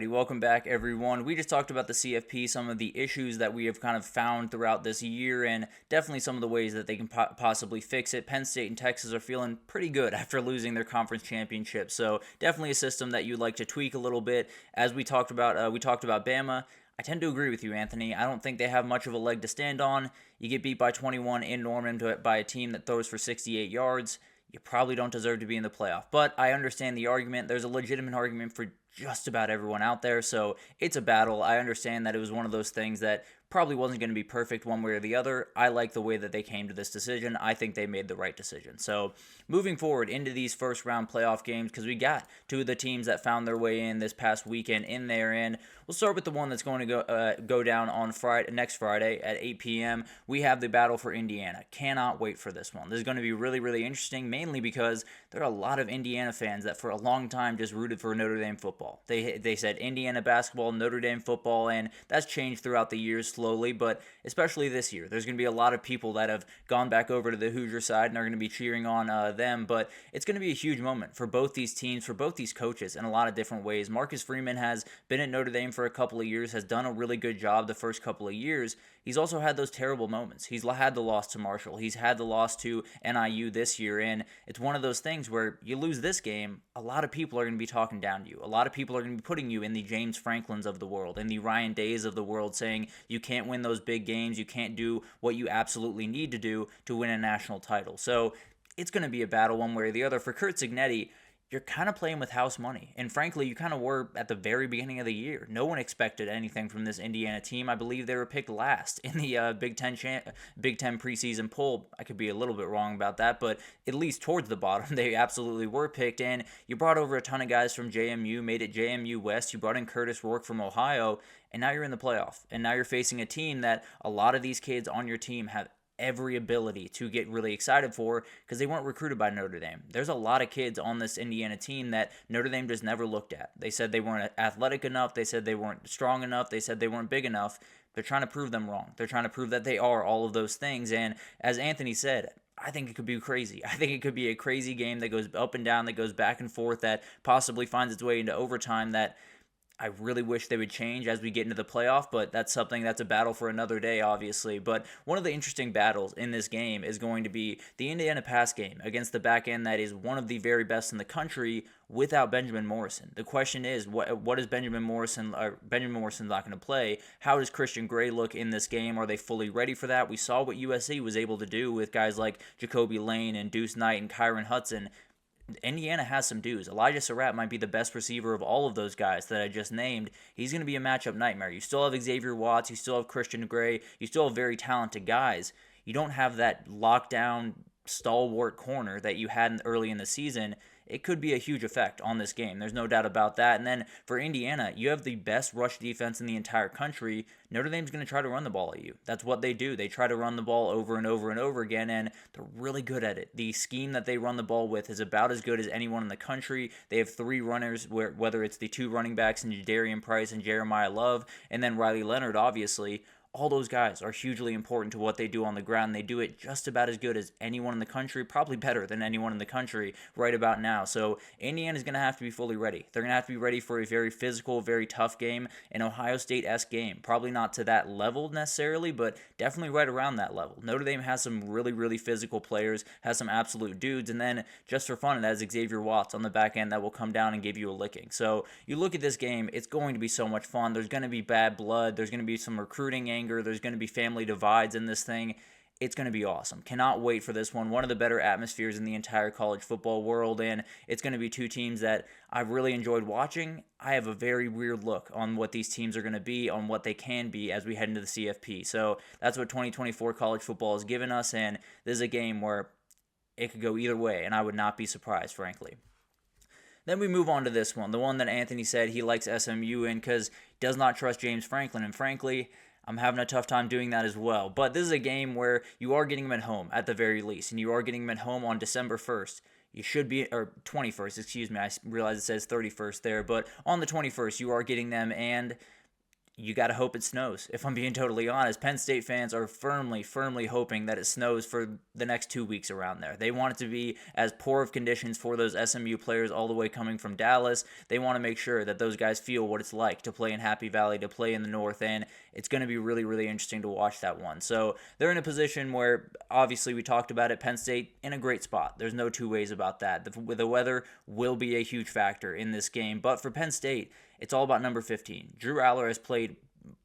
Alrighty, welcome back everyone. We just talked about the CFP, some of the issues that we have kind of found throughout this year, and definitely some of the ways that they can possibly fix it. Penn State and Texas are feeling pretty good after losing their conference championship, so definitely a system that you'd like to tweak a little bit. As we talked about Bama. I tend to agree with you, Anthony. I don't think they have much of a leg to stand on. You get beat by 21 in Norman by a team that throws for 68 yards. You probably don't deserve to be in the playoff. But I understand the argument. There's a legitimate argument for just about everyone out there, so it's a battle. I understand that it was one of those things that probably wasn't going to be perfect one way or the other. I like the way that they came to this decision. I think they made the right decision. So moving forward into these first round playoff games, because we got two of the teams that found their way in this past weekend in there, and we'll start with the one that's going to go down on next Friday at 8 p.m. We have the battle for Indiana. Cannot wait for this one. This is going to be really, really interesting, mainly because there are a lot of Indiana fans that for a long time just rooted for Notre Dame football. They said Indiana basketball, Notre Dame football, and that's changed throughout the years slowly, but especially this year. There's going to be a lot of people that have gone back over to the Hoosier side and are going to be cheering on them, but it's going to be a huge moment for both these teams, for both these coaches in a lot of different ways. Marcus Freeman has been at Notre Dame for a couple of years, has done a really good job the first couple of years. He's also had those terrible moments. He's had the loss to Marshall. He's had the loss to NIU this year, and it's one of those things where you lose this game, a lot of people are going to be talking down to you. A lot of people are going to be putting you in the James Franklins of the world, in the Ryan Days of the world, saying you can't win those big games, you can't do what you absolutely need to do to win a national title. So it's going to be a battle one way or the other. For Curt Cignetti, you're kind of playing with house money. And frankly, you kind of were at the very beginning of the year. No one expected anything from this Indiana team. I believe they were picked last in the Big Ten preseason poll. I could be a little bit wrong about that, but at least towards the bottom, they absolutely were picked. And you brought over a ton of guys from JMU, made it JMU West. You brought in Curtis Rourke from Ohio, and now you're in the playoff. And now you're facing a team that a lot of these kids on your team have every ability to get really excited for because they weren't recruited by Notre Dame. There's a lot of kids on this Indiana team that Notre Dame just never looked at. They said they weren't athletic enough. They said they weren't strong enough. They said they weren't big enough. They're trying to prove them wrong. They're trying to prove that they are all of those things. And as Anthony said, I think it could be crazy. I think it could be a crazy game that goes up and down, that goes back and forth, that possibly finds its way into overtime, that I really wish they would change as we get into the playoff, but that's a battle for another day, obviously. But one of the interesting battles in this game is going to be the Indiana pass game against the back end that is one of the very best in the country without Benjamin Morrison. The question is, what is Benjamin Morrison? Benjamin Morrison's not going to play. How does Christian Gray look in this game? Are they fully ready for that? We saw what USC was able to do with guys like Jacoby Lane and Deuce Knight and Kyron Hudson. Indiana has some dudes. Elijah Surratt might be the best receiver of all of those guys that I just named. He's going to be a matchup nightmare. You still have Xavier Watts. You still have Christian Gray. You still have very talented guys. You don't have that lockdown, stalwart corner that you had early in the season. It could be a huge effect on this game. There's no doubt about that. And then for Indiana, you have the best rush defense in the entire country. Notre Dame's going to try to run the ball at you. That's what they do. They try to run the ball over and over and over again, and they're really good at it. The scheme that they run the ball with is about as good as anyone in the country. They have three runners, whether it's the two running backs in Jadarian Price and Jeremiah Love, and then Riley Leonard, obviously. All those guys are hugely important to what they do on the ground. They do it just about as good as anyone in the country, probably better than anyone in the country right about now. So Indiana's going to have to be fully ready. They're going to have to be ready for a very physical, very tough game, an Ohio State-esque game. Probably not to that level necessarily, but definitely right around that level. Notre Dame has some really, really physical players, has some absolute dudes, and then just for fun, it has Xavier Watts on the back end that will come down and give you a licking. So you look at this game, it's going to be so much fun. There's going to be bad blood. There's going to be some recruiting anger. There's going to be family divides in this thing. It's going to be awesome. Cannot wait for this one. One of the better atmospheres in the entire college football world, and it's going to be two teams that I've really enjoyed watching. I have a very weird look on what these teams are going to be, on what they can be as we head into the CFP. So that's what 2024 college football has given us, and this is a game where it could go either way, and I would not be surprised, frankly. Then we move on to this one, the one that Anthony said he likes SMU in because he does not trust James Franklin, and frankly, I'm having a tough time doing that as well. But this is a game where you are getting them at home at the very least, and you are getting them at home on December 1st. You should be, or 21st, excuse me. I realize it says 31st there, but on the 21st, you are getting them, and you got to hope it snows. If I'm being totally honest, Penn State fans are firmly hoping that it snows for the next 2 weeks around there. They want it to be as poor of conditions for those SMU players all the way coming from Dallas. They want to make sure that those guys feel what it's like to play in Happy Valley, to play in the North, and it's going to be really interesting to watch that one. So they're in a position where, obviously, we talked about it, Penn State in a great spot. There's no two ways about that. The weather will be a huge factor in this game, but for Penn State, it's all about number 15. Drew Aller has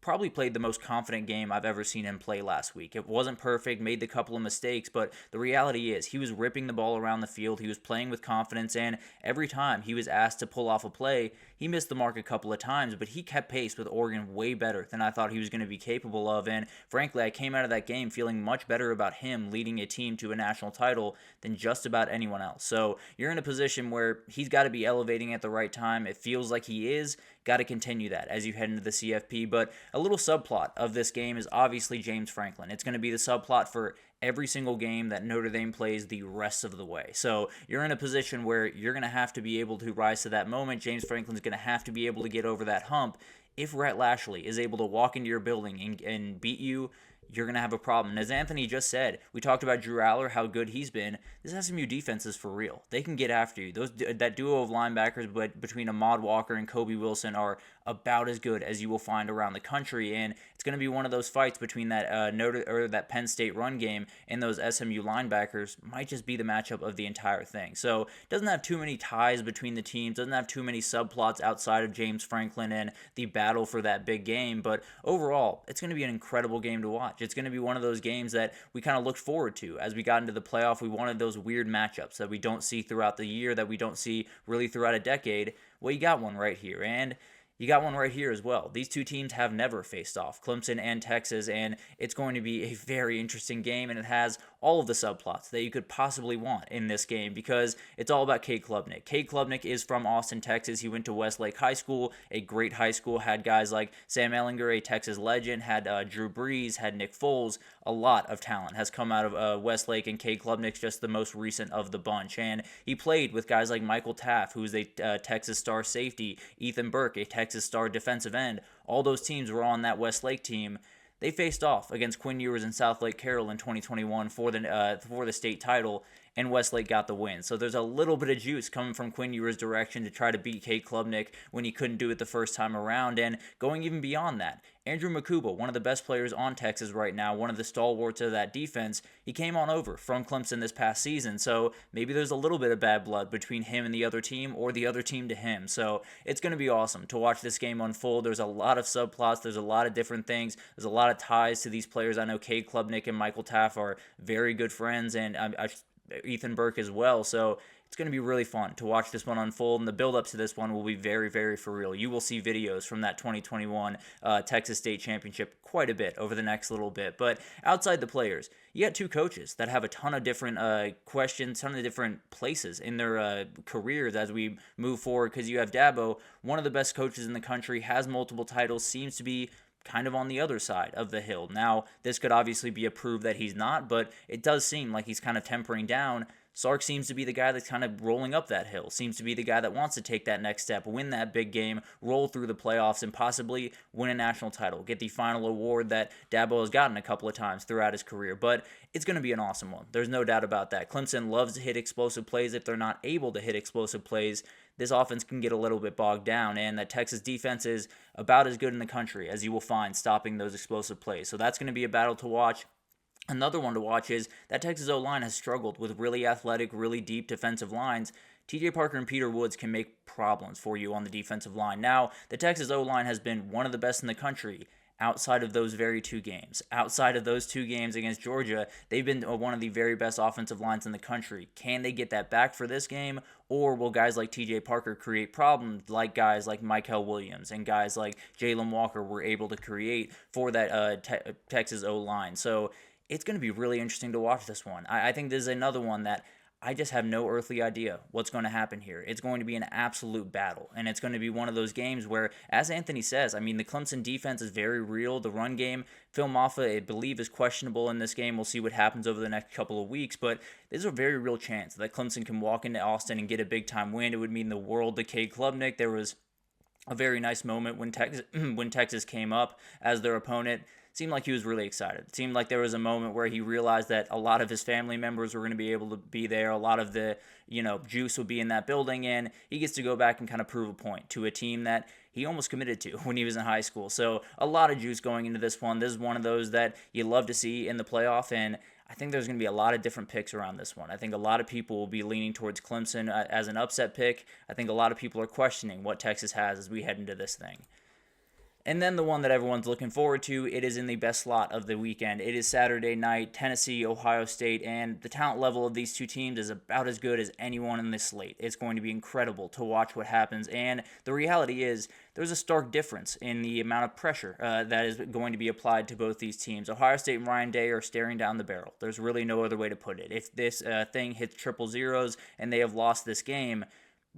probably played the most confident game I've ever seen him play last week. It wasn't perfect, made the couple of mistakes, but the reality is he was ripping the ball around the field. He was playing with confidence, and every time he was asked to pull off a play, he missed the mark a couple of times, but he kept pace with Oregon way better than I thought he was going to be capable of, and frankly, I came out of that game feeling much better about him leading a team to a national title than just about anyone else. So you're in a position where he's got to be elevating at the right time. It feels like he is. Got to continue that as you head into the CFP, but a little subplot of this game is obviously James Franklin. It's going to be the subplot for every single game that Notre Dame plays the rest of the way. So you're in a position where you're going to have to be able to rise to that moment. James Franklin's going to have to be able to get over that hump. If Rhett Lashley is able to walk into your building and beat you, you're going to have a problem. And as Anthony just said, we talked about Drew Aller, how good he's been. This SMU defense is for real. They can get after you. That duo of linebackers between Ahmad Walker and Kobe Wilson are about as good as you will find around the country, and it's going to be one of those fights between that that Penn State run game and those SMU linebackers. Might just be the matchup of the entire thing. So it doesn't have too many ties between the teams, doesn't have too many subplots outside of James Franklin and the battle for that big game, but overall, it's going to be an incredible game to watch. It's going to be one of those games that we kind of looked forward to as we got into the playoff. We wanted those weird matchups that we don't see throughout the year, that we don't see really throughout a decade. Well, you got one right here, and you got one right here as well. These two teams have never faced off, Clemson and Texas, and it's going to be a very interesting game, and it has all of the subplots that you could possibly want in this game because it's all about Cade Klubnik. Cade Klubnik is from Austin, Texas. He went to Westlake High School, a great high school, had guys like Sam Ehlinger, a Texas legend, had Drew Brees, had Nick Foles. A lot of talent has come out of Westlake, and Cade Klubnik's just the most recent of the bunch. And he played with guys like Michael Taft, who's a Texas star safety, Ethan Burke, a Texas star defensive end. All those teams were on that Westlake team. They faced off against Quinn Ewers and South Lake Carroll in 2021 for the state title, and Westlake got the win. So there's a little bit of juice coming from Quinn Ewers' direction to try to beat Cade Klubnik when he couldn't do it the first time around. And going even beyond that, Andrew Makuba, one of the best players on Texas right now, one of the stalwarts of that defense, he came on over from Clemson this past season. So maybe there's a little bit of bad blood between him and the other team, or the other team to him. So it's going to be awesome to watch this game unfold. There's a lot of subplots. There's a lot of different things. There's a lot of ties to these players. I know Cade Klubnik and Michael Taft are very good friends, and Ethan Burke as well. So it's going to be really fun to watch this one unfold, and the build-up to this one will be very for real. You will see videos from that 2021 Texas State Championship quite a bit over the next little bit. But outside the players, you got two coaches that have a ton of different questions, ton of different places in their careers as we move forward, because you have Dabo, one of the best coaches in the country, has multiple titles, seems to be kind of on the other side of the hill. Now, this could obviously be a proof that he's not, but it does seem like he's kind of tempering down. Sark seems to be the guy that's kind of rolling up that hill, seems to be the guy that wants to take that next step, win that big game, roll through the playoffs, and possibly win a national title, get the final award that Dabo has gotten a couple of times throughout his career. But it's going to be an awesome one. There's no doubt about that. Clemson loves to hit explosive plays. If they're not able to hit explosive plays, this offense can get a little bit bogged down, and that Texas defense is about as good in the country as you will find stopping those explosive plays. So that's going to be a battle to watch. Another one to watch is that Texas O-line has struggled with really athletic, really deep defensive lines. TJ Parker and Peter Woods can make problems for you on the defensive line. Now, the Texas O-line has been one of the best in the country outside of those very two games. Outside of those two games against Georgia, they've been one of the very best offensive lines in the country. Can they get that back for this game, or will guys like TJ Parker create problems like guys like Michael Williams and guys like Jalen Walker were able to create for that Texas O-line? So it's going to be really interesting to watch this one. I think this is another one that I just have no earthly idea what's going to happen here. It's going to be an absolute battle, and it's going to be one of those games where, as Anthony says, I mean, the Clemson defense is very real. The run game, Phil Maffa, I believe, is questionable in this game. We'll see what happens over the next couple of weeks, but there's a very real chance that Clemson can walk into Austin and get a big-time win. It would mean the world to Cade Klubnik. There was a very nice moment when Texas came up as their opponent. Seemed like he was really excited. It seemed like there was a moment where he realized that a lot of his family members were going to be able to be there. A lot of the, juice would be in that building, and he gets to go back and kind of prove a point to a team that he almost committed to when he was in high school. So a lot of juice going into this one. This is one of those that you love to see in the playoff, and I think there's going to be a lot of different picks around this one. I think a lot of people will be leaning towards Clemson as an upset pick. I think a lot of people are questioning what Texas has as we head into this thing. And then the one that everyone's looking forward to, it is in the best slot of the weekend. It is Saturday night, Tennessee, Ohio State, and the talent level of these two teams is about as good as anyone in this slate. It's going to be incredible to watch what happens, and the reality is there's a stark difference in the amount of pressure that is going to be applied to both these teams. Ohio State and Ryan Day are staring down the barrel. There's really no other way to put it. If this thing hits triple zeros and they have lost this game,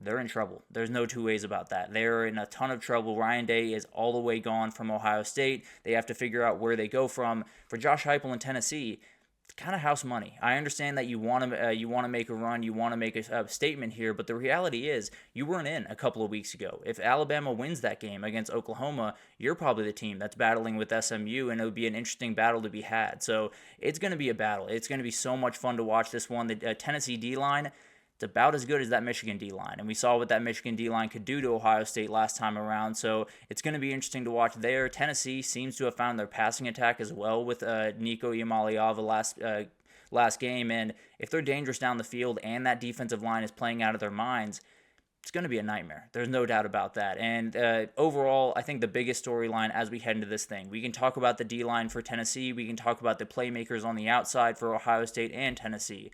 they're in trouble. There's no two ways about that. They're in a ton of trouble. Ryan Day is all the way gone from Ohio State. They have to figure out where they go from. For Josh Heupel in Tennessee, it's kind of house money. I understand that you want to make a run, you want to make a statement here, but the reality is you weren't in a couple of weeks ago. If Alabama wins that game against Oklahoma, you're probably the team that's battling with SMU, and it would be an interesting battle to be had. So it's going to be a battle. It's going to be so much fun to watch this one. The Tennessee D-line, it's about as good as that Michigan D-line, and we saw what that Michigan D-line could do to Ohio State last time around, so it's going to be interesting to watch there. Tennessee seems to have found their passing attack as well with Nico Iamaleava last game, and if they're dangerous down the field and that defensive line is playing out of their minds, it's going to be a nightmare. There's no doubt about that. And overall, I think the biggest storyline as we head into this thing, we can talk about the D-line for Tennessee, we can talk about the playmakers on the outside for Ohio State and Tennessee.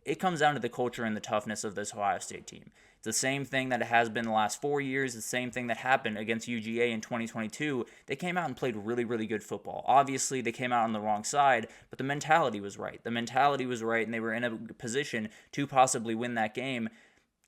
It comes down to the culture and the toughness of this Ohio State team. It's the same thing that it has been the last 4 years, the same thing that happened against UGA in 2022. They came out and played really, really good football. Obviously, they came out on the wrong side, but the mentality was right. The mentality was right, and they were in a position to possibly win that game.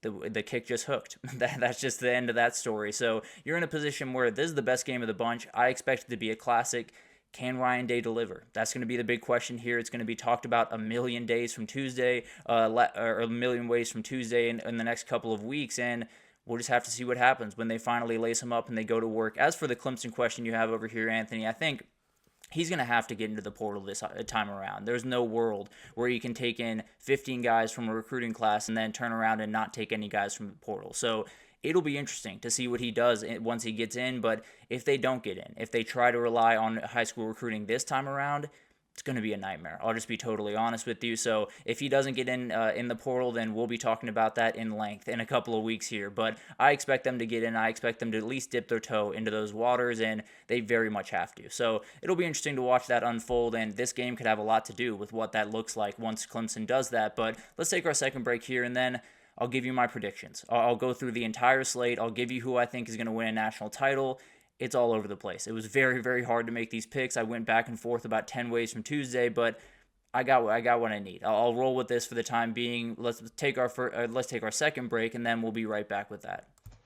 The kick just hooked. That's just the end of that story. So you're in a position where this is the best game of the bunch. I expect it to be a classic. Can Ryan Day deliver? That's going to be the big question here. It's going to be talked about a million days from Tuesday, or a million ways from Tuesday in the next couple of weeks, and we'll just have to see what happens when they finally lace him up and they go to work. As for the Clemson question you have over here, Anthony, I think he's going to have to get into the portal this time around. There's no world where you can take in 15 guys from a recruiting class and then turn around and not take any guys from the portal. So it'll be interesting to see what he does once he gets in, but if they don't get in, if they try to rely on high school recruiting this time around, it's going to be a nightmare. I'll just be totally honest with you. So if he doesn't get in the portal, then we'll be talking about that in length in a couple of weeks here. But I expect them to get in. I expect them to at least dip their toe into those waters, and they very much have to. So it'll be interesting to watch that unfold, and this game could have a lot to do with what that looks like once Clemson does that. But let's take our second break here, and then I'll give you my predictions. I'll go through the entire slate. I'll give you who I think is going to win a national title. It's all over the place. It was very, very hard to make these picks. I went back and forth about 10 ways from Tuesday, but I got what I need. I'll roll with this for the time being. Let's take our second break, and then we'll be right back with that.